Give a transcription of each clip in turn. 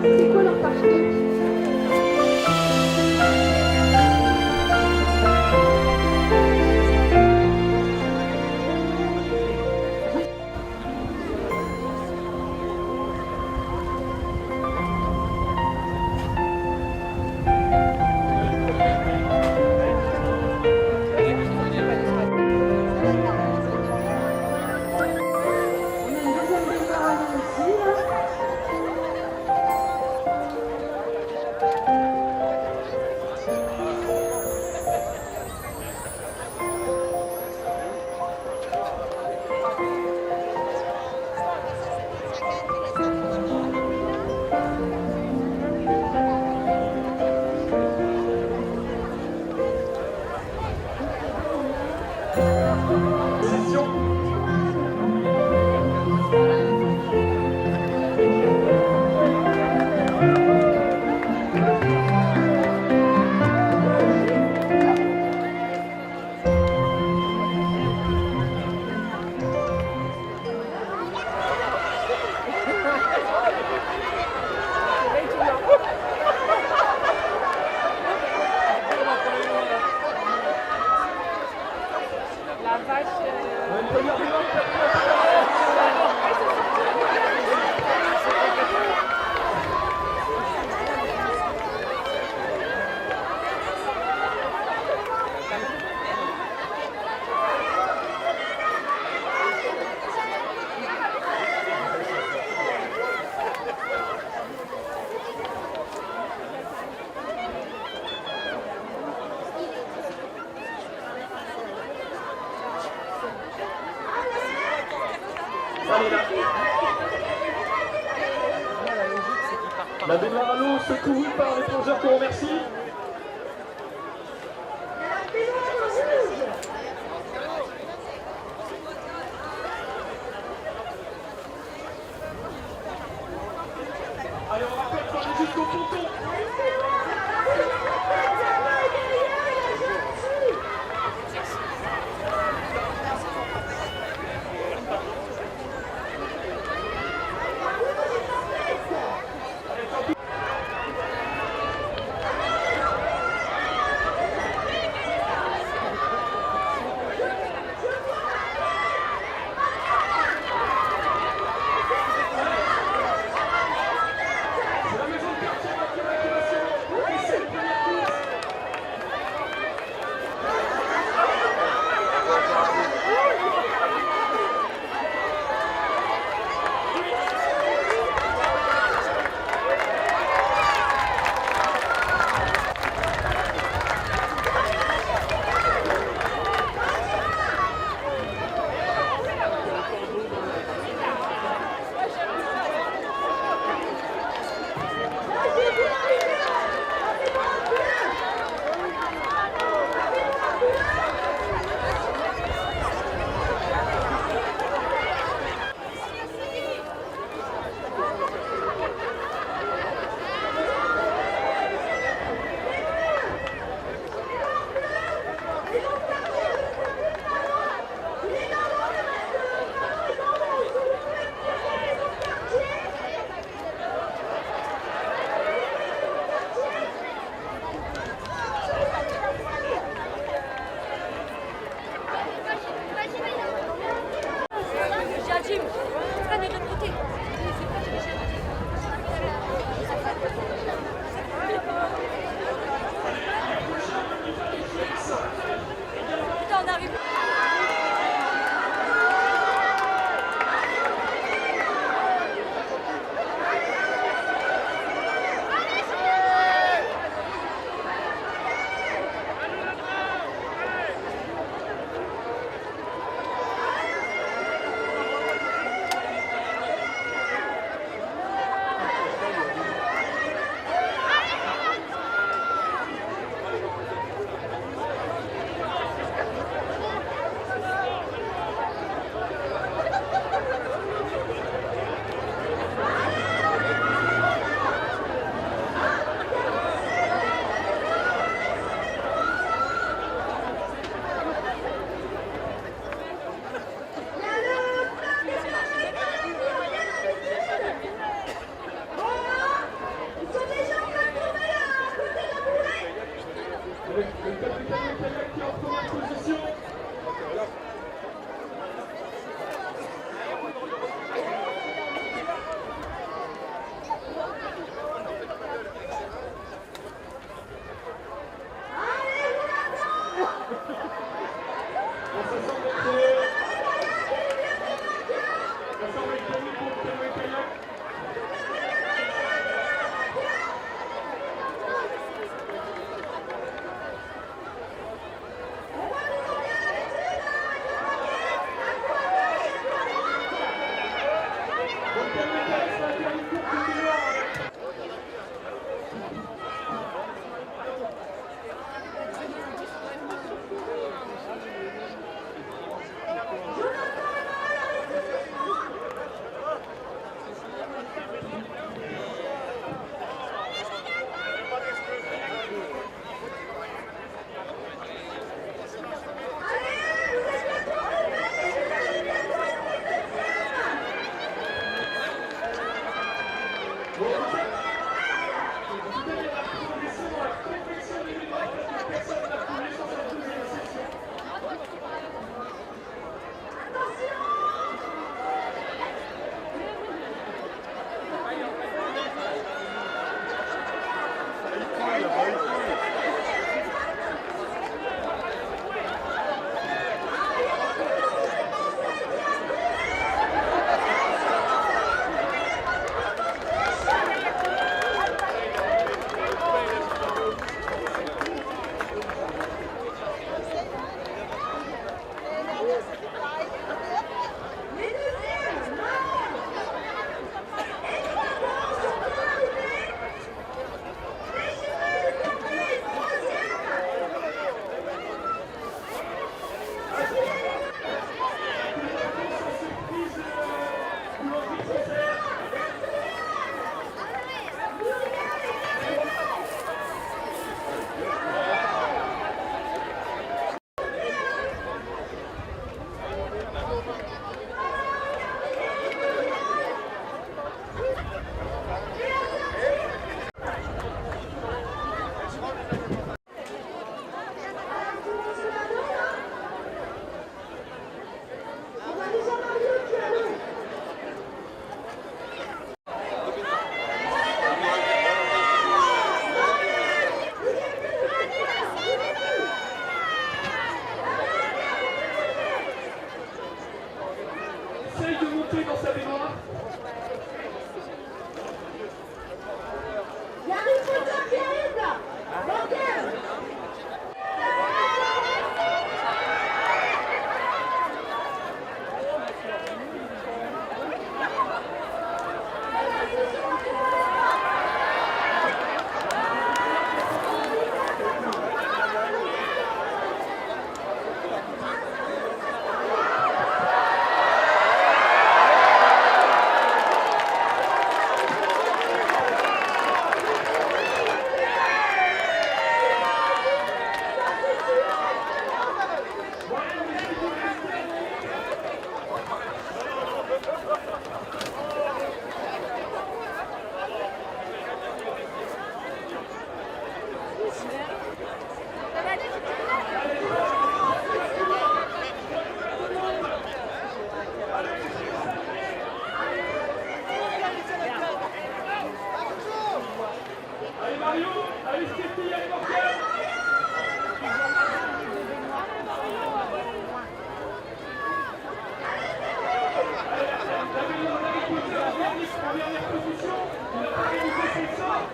C'est quoi leur partie? La baignoire à l'eau secourue par les plongeurs qu'on remercie. Allez, on rappelle qu'on est jusqu'au ponton. conseille de monter dans sa baignoire. Il y a Harry Potter qui arrive là. Bordel. Allez Mario, allez Stéphie, allez Morgane. La baignoire d'Harry Potter en dernière position. Il a pas réalisé son sort.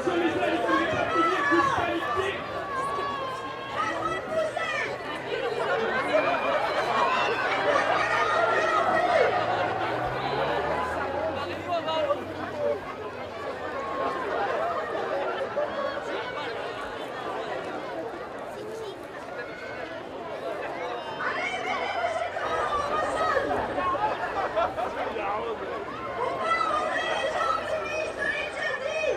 Celui-là, il faut les appuyer, couche qualité.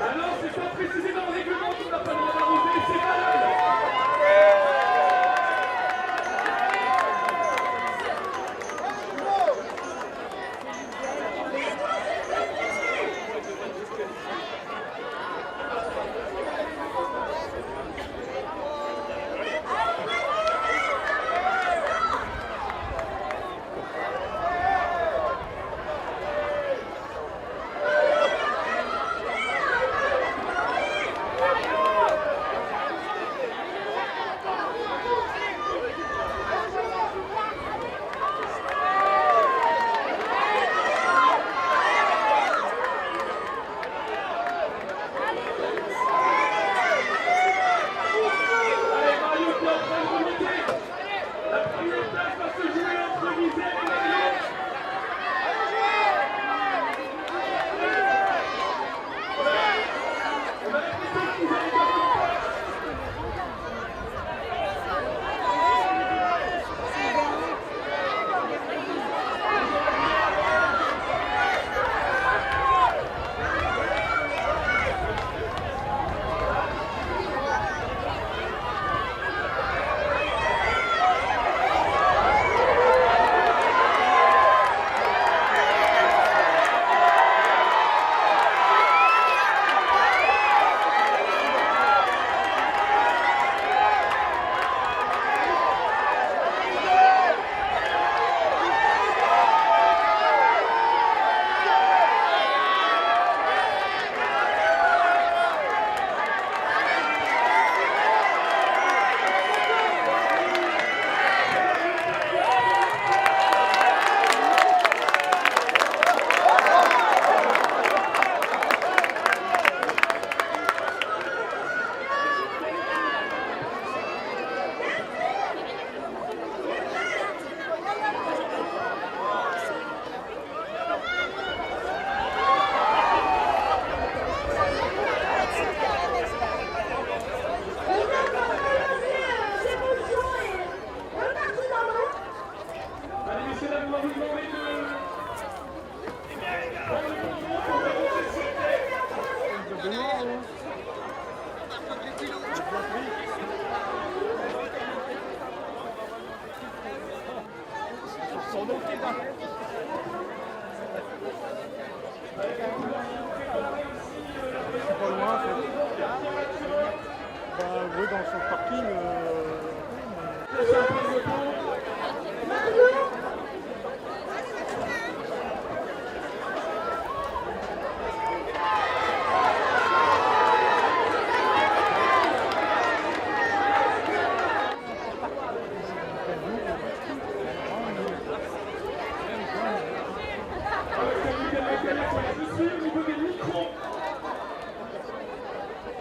Alors, c'est pas précisé dans le règlement qu'on n'a pas le droit d'arroser, c'est malade. Oui, dans son parking.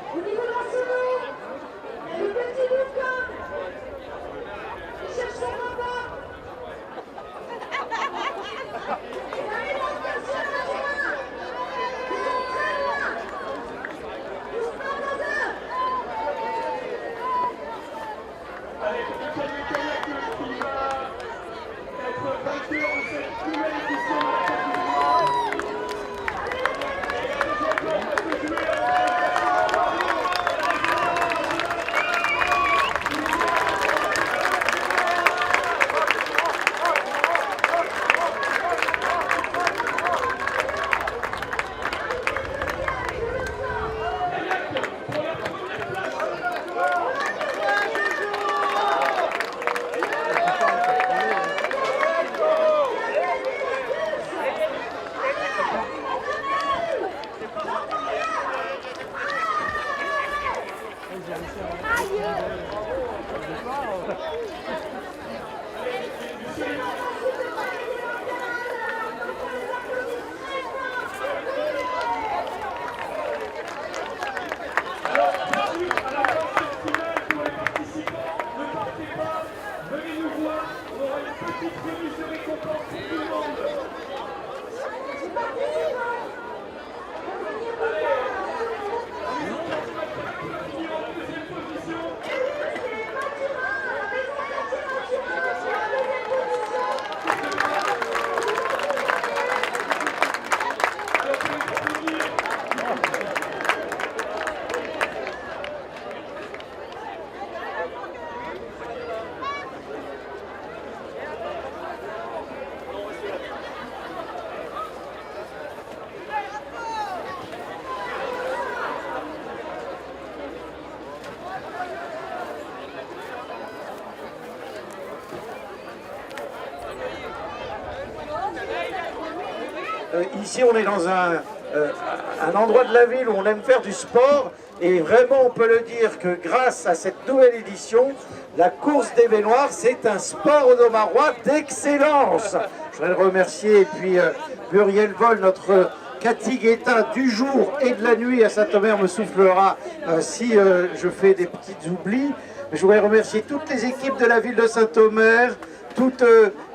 Au niveau de l'enseignement, le petit Lucas, il cherche son papa. Il a une orientation à la joie. Ils sont très loin. Ils sont pas dans eux. Allez, le Canet Kayak qui va être vainqueur de cette nouvelle édition de la Coupe du Monde. Ici, on est dans un endroit de la ville où on aime faire du sport et vraiment, on peut le dire que grâce à cette nouvelle édition, la course des baignoires, c'est un sport audomarois d'excellence. Je voudrais le remercier et puis Muriel Vol, notre Cathy Guetta du jour et de la nuit à Saint-Omer me soufflera si je fais des petits oublis. Je voudrais remercier toutes les équipes de la ville de Saint-Omer, toutes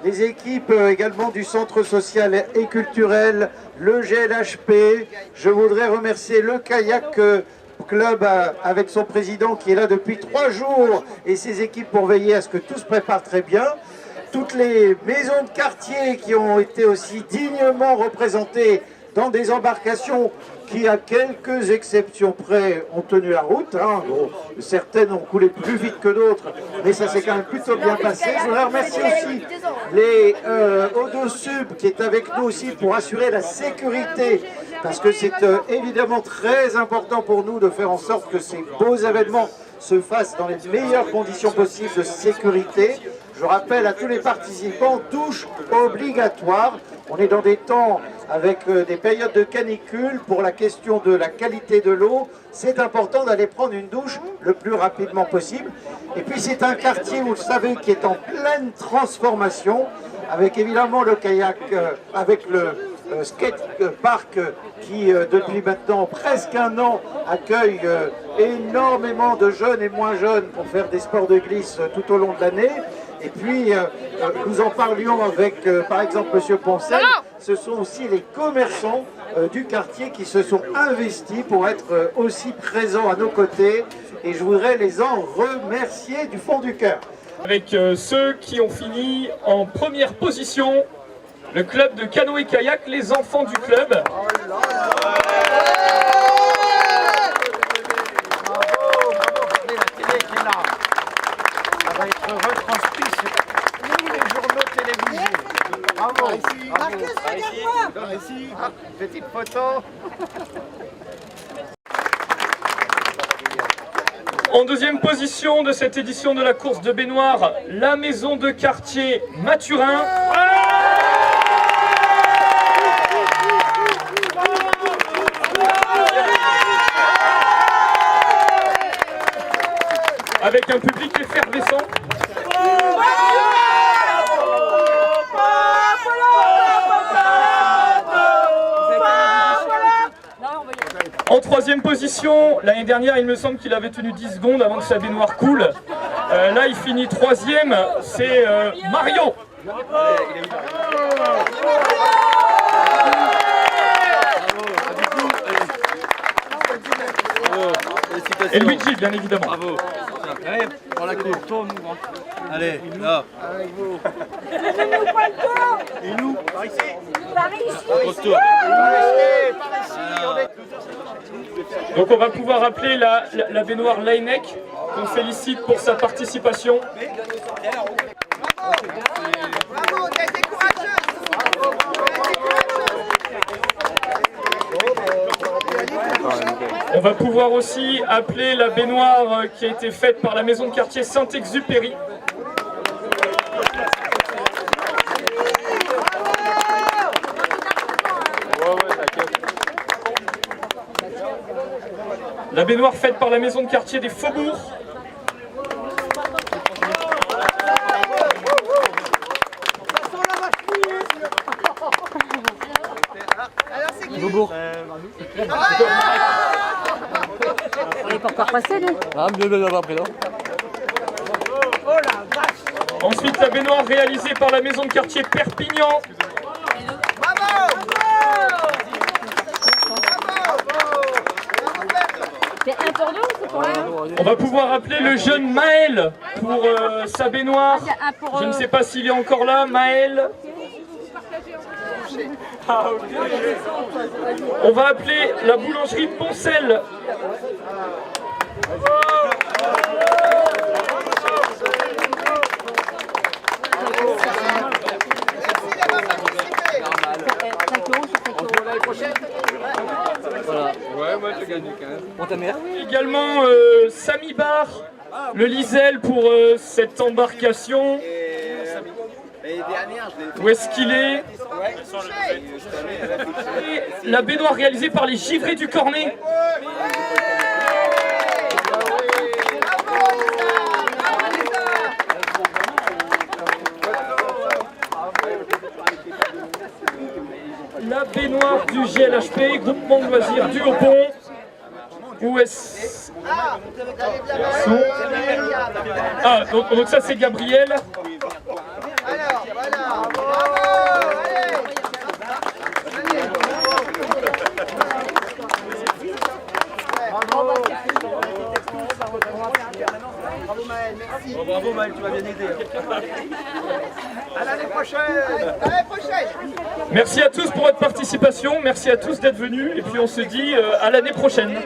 les équipes également du Centre social et culturel, le GLHP. Je voudrais remercier le Kayak Club avec son président qui est là depuis 3 jours et ses équipes pour veiller à ce que tout se prépare très bien. Toutes les maisons de quartier qui ont été aussi dignement représentées dans des embarcations qui, à quelques exceptions près, ont tenu la route. Hein. Bon, certaines ont coulé plus vite que d'autres, mais ça s'est quand même plutôt bien passé. Je voudrais remercier aussi les Odo Sub qui est avec nous aussi pour assurer la sécurité, parce que c'est évidemment très important pour nous de faire en sorte que ces beaux événements se fassent dans les meilleures conditions possibles de sécurité. Je rappelle à tous les participants, douche obligatoire. On est dans des temps avec des périodes de canicule. Pour la question de la qualité de l'eau, c'est important d'aller prendre une douche le plus rapidement possible. Et puis c'est un quartier, vous le savez, qui est en pleine transformation, avec évidemment le kayak, avec le skate park qui depuis maintenant presque 1 an accueille énormément de jeunes et moins jeunes pour faire des sports de glisse tout au long de l'année. Et puis, nous en parlions avec, par exemple, M. Poncel, ce sont aussi les commerçants du quartier qui se sont investis pour être aussi présents à nos côtés. Et je voudrais les en remercier du fond du cœur. Avec ceux qui ont fini en première position, le club de canoë-kayak, les enfants du club. Ça va être retranscrit sur tous les journaux télévisés. Bravo. Marcus, regarde-moi. Ici, petite photo. En deuxième position de cette édition de la course de baignoire, la maison de quartier Mathurin. Avec un public effervescent. En troisième position, l'année dernière, il me semble qu'il avait tenu 10 secondes avant que sa baignoire coule. Là, il finit troisième, c'est Mario. Et Luigi, bien évidemment. Bravo. Allez, prends la coupe, tourne. Allez, là. Et nous, par ici. Par ici. Retour. Donc on va pouvoir appeler la baignoire Leineck, qu'on félicite pour sa participation. Bravo, t'as été courageuse. On va pouvoir aussi appeler la baignoire qui a été faite par la maison de quartier Saint-Exupéry. La baignoire faite par la maison de quartier des Faubourgs. Bobo. Il n'est pas encore passé, lui. Ah, mieux de l'avoir pris, non? Ensuite, la baignoire réalisée par la maison de quartier Perpignan. C'est un pour nous ou c'est pour lui? On va pouvoir appeler le jeune Maël pour sa baignoire. Un pour Je ne sais pas s'il est encore là, Maël. On va appeler la boulangerie Poncel. Ouais, moi je gagne quand même. Pour ta mère? Également Samy Bar, le Lisel pour cette embarcation. Où est-ce qu'il est? Et la baignoire réalisée par les givrés du Cornet. La baignoire du GLHP, groupement de loisirs du Haut-Pont. Où est-ce Ah, donc ça c'est Gabriel. Alors, voilà. Bravo, allez. Bravo Maël, merci. Oh, bravo Maël, tu m'as bien aidé. À l'année prochaine. À l'année prochaine. Merci à tous pour votre participation, merci à tous d'être venus et puis on se dit à l'année prochaine.